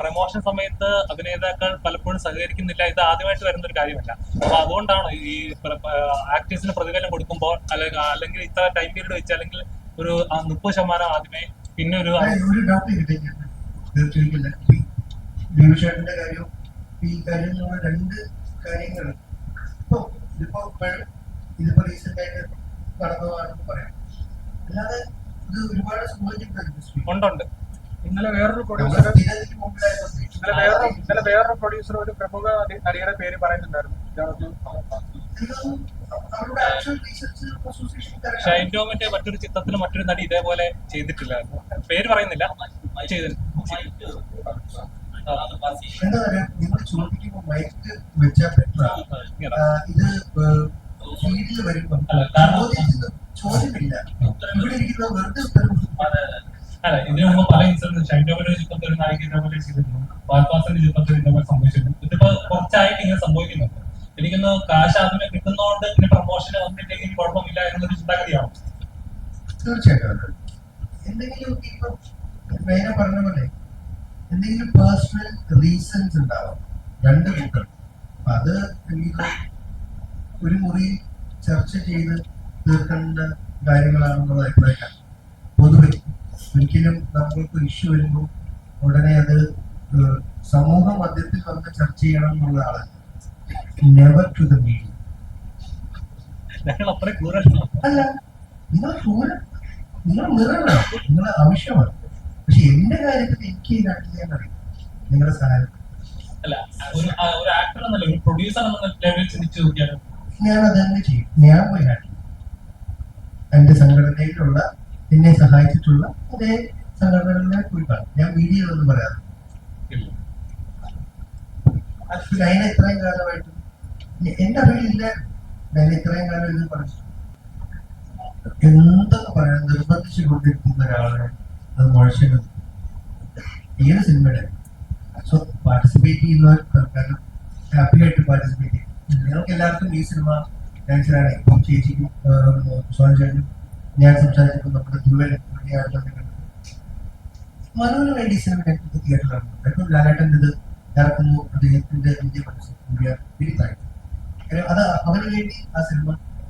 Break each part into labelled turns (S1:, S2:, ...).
S1: Promotion സമയത്ത് അഭിനേതാക്കൾ പലപ്പോഴും സഹകരിക്കുന്നില്ല. ഇത് ആദ്യമായിട്ട് വരുന്ന ഒരു കാര്യമല്ല. അപ്പൊ അതുകൊണ്ടാണ് ഈ ആക്ടേഴ്സിന് പ്രതിഫലം കൊടുക്കുമ്പോൾ അല്ലെങ്കിൽ ഇത്ര ടൈം പീരീഡ് വെച്ച് അല്ലെങ്കിൽ ഒരു 30% ആദ്യമേ, പിന്നെ ഒരു
S2: കാര്യവും ഈ കാര്യം രണ്ട് കാര്യങ്ങൾ ഇതിപ്പോ റീസെന്റ് ആയിട്ട് നടന്നതാണെന്ന് പറയാം. അല്ലാതെ ഇത് ഒരുപാട്
S1: ഉണ്ട്.
S3: ഇന്നലെ വേറൊരു പ്രൊഡ്യൂസർ ഒരു പ്രമുഖ നടിയുടെ പേര് പറയുന്നുണ്ടായിരുന്നു.
S1: ഷൈൻ ടോമിന്റെ മറ്റൊരു ചിത്രത്തിൽ മറ്റൊരു നടി ഇതേപോലെ ചെയ്തിട്ടില്ലായിരുന്നു. പേര് പറയുന്നില്ല.
S2: എന്താ പറയാ, നിങ്ങൾ ചോദിക്കുമ്പോൾ മൈക്ക് വെച്ചാൽ ഇത് ഫീൽഡിൽ വരുമ്പോൾ ചോദ്യമില്ല. ഇവിടെ ഇരിക്കുന്ന വെറുതെ
S1: അല്ല, ഇതിനു മുമ്പ് പല ഇൻസിഡന്റ് ഷൈൻ ടോമിന്റെ ചിത്രത്തിൽ ഒരു നായിക ഇതേപോലെ ചെയ്തിരുന്നു, ബാൽപാസിന്റെ ചിത്രത്തിൽ ഇതേപോലെ സംഭവിച്ചിട്ടുണ്ട്. ഇതിപ്പോ കുറച്ചായിട്ട് ഇങ്ങനെ സംഭവിക്കുന്നുണ്ട്. എനിക്കൊന്ന് കാശ് ആദ്യമേ കിട്ടുന്നതുകൊണ്ട് പിന്നെ പ്രൊമോഷന് വന്നില്ലെങ്കിൽ കുഴപ്പമില്ല എന്നൊരു ചിന്താഗതിയാണ്.
S2: തീർച്ചയായിട്ടും എന്തെങ്കിലും ഇപ്പൊ മേന പറഞ്ഞ പോലെ എന്തെങ്കിലും പേഴ്സണൽ റീസൺസ് ഉണ്ടാവാം രണ്ട് കൂട്ടർ. അത് ഒരു മുറി ചർച്ച ചെയ്ത് തീർക്കേണ്ട കാര്യങ്ങളാണെന്നുള്ള അഭിപ്രായമാണ് പൊതുവെ. ഒരിക്കലും നമ്മൾക്ക് ഇഷ്യൂ വരുമ്പോൾ ഉടനെ അത് സമൂഹ മധ്യത്തിൽ വന്ന് ചർച്ച ചെയ്യണം എന്നുള്ള ആളല്ല. Never to the media. അല്ല, നിങ്ങൾ നിറണം, നിങ്ങളെ ആവശ്യമാണ്. പക്ഷെ എന്റെ കാര്യത്തിൽ എനിക്ക് ഈ നാട്ടിൽ ഞാൻ അറിയാം നിങ്ങളുടെ സഹായം. ഞാൻ അതന്നെ ചെയ്യും. ഞാൻ പോയി നാട്ടിൽ എന്റെ സംഘടനയിലുള്ള എന്നെ സഹായിച്ചിട്ടുള്ള അതേ സംഘടനകളിലെ പോയി കാണും. ഞാൻ മീഡിയ ഒന്നും പറയാറ്. അതിന് ഇത്രയും കാലമായിട്ട് എന്റെ അറിവില്ല. ഞാൻ ഇത്രയും കാലം ഇത് പറഞ്ഞു എന്തൊക്കെ പറയാൻ നിർബന്ധിച്ചു കൊണ്ടിരിക്കുന്ന ഒരാളെ അത് മുഴച്ചത് ഏത് സിനിമയുടെ. സോ പാർട്ടിസിപ്പേറ്റ് ചെയ്യുന്നവർ കാരണം ഹാപ്പി ആയിട്ട് പാർട്ടിസിപ്പേറ്റ് ചെയ്യും. ഞങ്ങൾക്ക് എല്ലാവർക്കും ഈ സിനിമ ഡാൻസറാണ്. ഇപ്പം ചേച്ചിക്കും സോനചേട്ടനും ഞാൻ സംസാരിച്ചപ്പോൾ നമ്മുടെ ദുബൈ മനുവിന് വേണ്ടി സിനിമ തിയേറ്ററിലാണ്. ഇപ്പം ലാലേട്ടൻ്റെ ഇത് ഇറക്കുന്നു. അദ്ദേഹത്തിന്റെ ഇന്ത്യ അത് അവന് വേണ്ടി ആ സിനിമ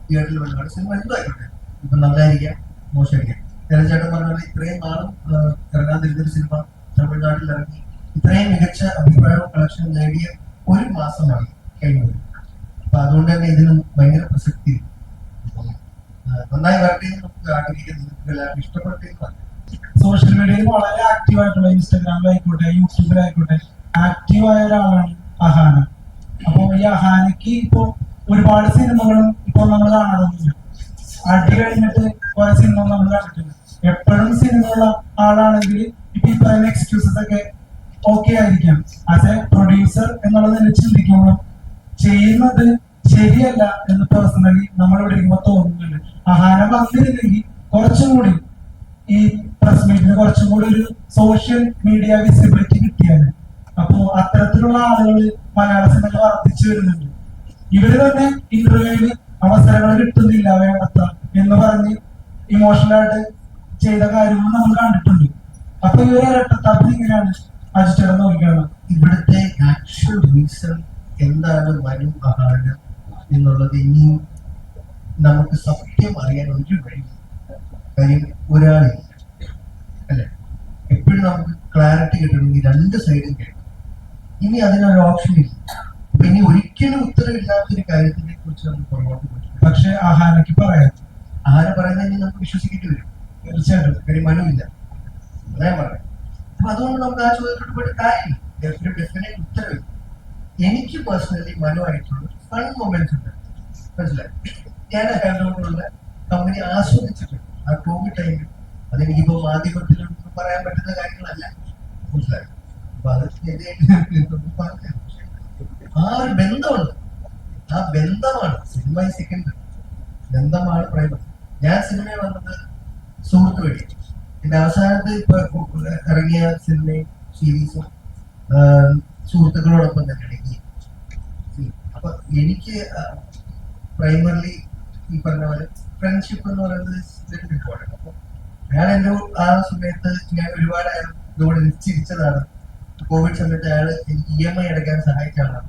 S2: തിയേറ്ററിൽ വന്നതാണ്. സിനിമ എന്തായിക്കോട്ടെ, ഇപ്പൊ നന്നായിരിക്കാം മോശമായിരിക്കാം. ജലചേട്ടൻ പറഞ്ഞ ഇത്രയും നാളും ഇറങ്ങാതിരുന്നൊരു സിനിമ തമിഴ്നാട്ടിൽ ഇറങ്ങി ഇത്രയും മികച്ച അഭിപ്രായവും കളക്ഷൻ നേടിയ ഒരു മാസമാണ് കഴിഞ്ഞത്. അപ്പൊ അതുകൊണ്ട് തന്നെ ഇതിന് ഭയങ്കര പ്രസക്തി നന്നായി വരട്ടെ നമുക്ക് ആഗ്രഹിക്കുന്നത്. എല്ലാവരും ഇഷ്ടപ്പെട്ടു.
S3: സോഷ്യൽ മീഡിയയിൽ വളരെ ആക്റ്റീവ് ആയിട്ടുള്ള ഇൻസ്റ്റാഗ്രാമിലായിക്കോട്ടെ യൂട്യൂബിലായിക്കോട്ടെ ആക്റ്റീവായ ഒരാളാണ് അഹാന. അപ്പൊ ഈ അഹാനക്ക് ഇപ്പൊ ഒരുപാട് സിനിമകളും ഇപ്പൊ നമ്മൾ കാണാറൊന്നുമില്ല. അടി കഴിഞ്ഞിട്ട് കുറെ സിനിമ നമ്മൾ കണ്ടിട്ടുണ്ട്. എപ്പോഴും സിനിമയുള്ള ആളാണെങ്കിൽ ഇപ്പൊ ഈ പറയുന്ന എക്സ്ക്യൂസസ് ഒക്കെ ഓക്കെ ആയിരിക്കാം. ആസ് എ പ്രൊഡ്യൂസർ എന്നുള്ളത് ചിന്തിക്കുമ്പോൾ ചെയ്യുന്നത് ശരിയല്ല എന്ന് പേഴ്സണലി നമ്മളിവിടെ ഇരിക്കുമ്പോൾ തോന്നുന്നുണ്ട്. അഹാന വന്നിരുന്നെങ്കിൽ കുറച്ചും കൂടി ഈ പ്രസ് മീറ്റിന് കുറച്ചും കൂടി ഒരു സോഷ്യൽ മീഡിയ വിസിബിലിറ്റി കിട്ടിയാണ്. അപ്പോ അത്തരത്തിലുള്ള ആളുകൾ മലയാള സിനിമയിൽ വർദ്ധിച്ചു വരുന്നുണ്ട്. ഇവര് തന്നെ ഇന്റർവ്യൂവിന് അവസരങ്ങൾ കിട്ടുന്നില്ല വേണ്ടത്ര എന്ന് പറഞ്ഞ് ഇമോഷണലായിട്ട് ചെയ്ത കാര്യങ്ങൾ നമ്മൾ കണ്ടിട്ടുണ്ട്. അപ്പൊ ഇവരെ ഇരട്ടത്താപ്പിൽ ഇങ്ങനെയാണ് അജിച്ചേട്ടൻ നോക്കിയാണ്.
S2: ഇവിടുത്തെ ആക്ച്വൽ റീസൺ എന്താണ് മനു അഹാന എന്നുള്ളത് ഇനിയും നമുക്ക് സത്യം അറിയാൻ ഒരു വഴി. കാര്യം ഒരാളില്ല അല്ലെ. എപ്പോഴും നമുക്ക് ക്ലാരിറ്റി കിട്ടണമെങ്കിൽ രണ്ട് സൈഡും കേൾക്കും. ഇനി അതിനൊരു ഓപ്ഷൻ ഇല്ല. അപ്പൊ ഇനി ഒരിക്കലും ഉത്തരവില്ലാത്തൊരു കാര്യത്തിനെ കുറിച്ച് നമുക്ക് പുറകോട്ട് പറ്റും.
S3: പക്ഷെ ആഹാരക്ക് പറയാം,
S2: ആഹാര പറയുന്നതിന് നമുക്ക് വിശ്വസിക്കേണ്ടി വരും. തീർച്ചയായിട്ടും. കാര്യം മനുവില്ല, ഞാൻ പറയാം. അപ്പൊ അതുകൊണ്ട് നമുക്ക് ആ ചോദ്യത്തോട് പോയിട്ട് കാര്യമില്ല. ഡെഫിനറ്റ് ഉത്തരവില്ല. എനിക്ക് പേഴ്സണലി മനുവായിട്ടുള്ള ഫൺ മൊമെന്റ്സ് ഉണ്ട്. മനസ്സിലായി. ഞാൻ അയാളോടുള്ള കമ്പനി ആസ്വദിച്ചിട്ടുണ്ട് ആ കോവിഡ് ടൈമിൽ. അതെനിക്കിപ്പോ മാധ്യമത്തിലൊന്നും പറയാൻ പറ്റുന്ന കാര്യങ്ങളല്ല. മനസ്സിലായി. അപ്പൊ അത് ആ ഒരു ബന്ധമുണ്ട്. ആ ബന്ധമാണ് സിനിമ സെക്കൻഡ്, ബന്ധമാണ് പ്രൈമറി. ഞാൻ സിനിമയിൽ വന്നത് സുഹൃത്ത് വഴി. എന്റെ അവസാനത്ത് ഇപ്പൊ ഇറങ്ങിയ സിനിമയും സീരീസും സുഹൃത്തുക്കളോടൊപ്പം തന്നെ ഇറങ്ങി. അപ്പൊ എനിക്ക് പ്രൈമറിലി ഈ പറഞ്ഞ പോലെ ഫ്രണ്ട്ഷിപ്പ് എന്ന് പറയുന്നത് ഇമ്പോർട്ടൻ്റ്. അപ്പൊ ഞാൻ എൻ്റെ ആ സമയത്ത് ഞാൻ ഒരുപാട് ഇതോടെ നിശ്ചയിച്ചതാണ്. കോവിഡ് സമയത്ത് അയാൾ എനിക്ക് EMI അടയ്ക്കാൻ സഹായിച്ച ആളാണ്.